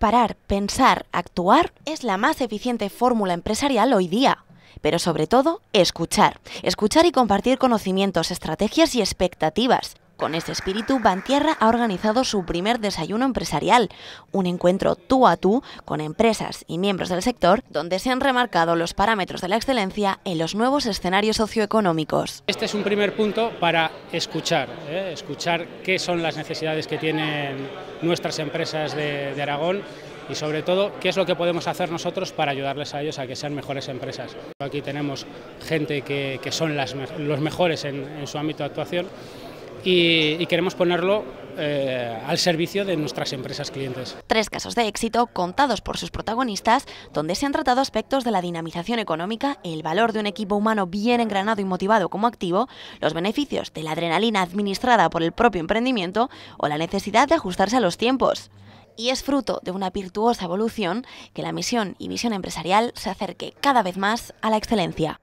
Parar, pensar, actuar es la más eficiente fórmula empresarial hoy día. Pero sobre todo, escuchar. Escuchar y compartir conocimientos, estrategias y expectativas. Con ese espíritu, Bantierra ha organizado su primer desayuno empresarial, un encuentro tú a tú con empresas y miembros del sector, donde se han remarcado los parámetros de la excelencia en los nuevos escenarios socioeconómicos. Este es un primer punto para escuchar qué son las necesidades que tienen nuestras empresas de Aragón y sobre todo qué es lo que podemos hacer nosotros para ayudarles a ellos a que sean mejores empresas. Aquí tenemos gente que son los mejores en su ámbito de actuación y queremos ponerlo al servicio de nuestras empresas clientes. 3 casos de éxito contados por sus protagonistas, donde se han tratado aspectos de la dinamización económica, el valor de un equipo humano bien engranado y motivado como activo, los beneficios de la adrenalina administrada por el propio emprendimiento o la necesidad de ajustarse a los tiempos. Y es fruto de una virtuosa evolución que la misión y visión empresarial se acerque cada vez más a la excelencia.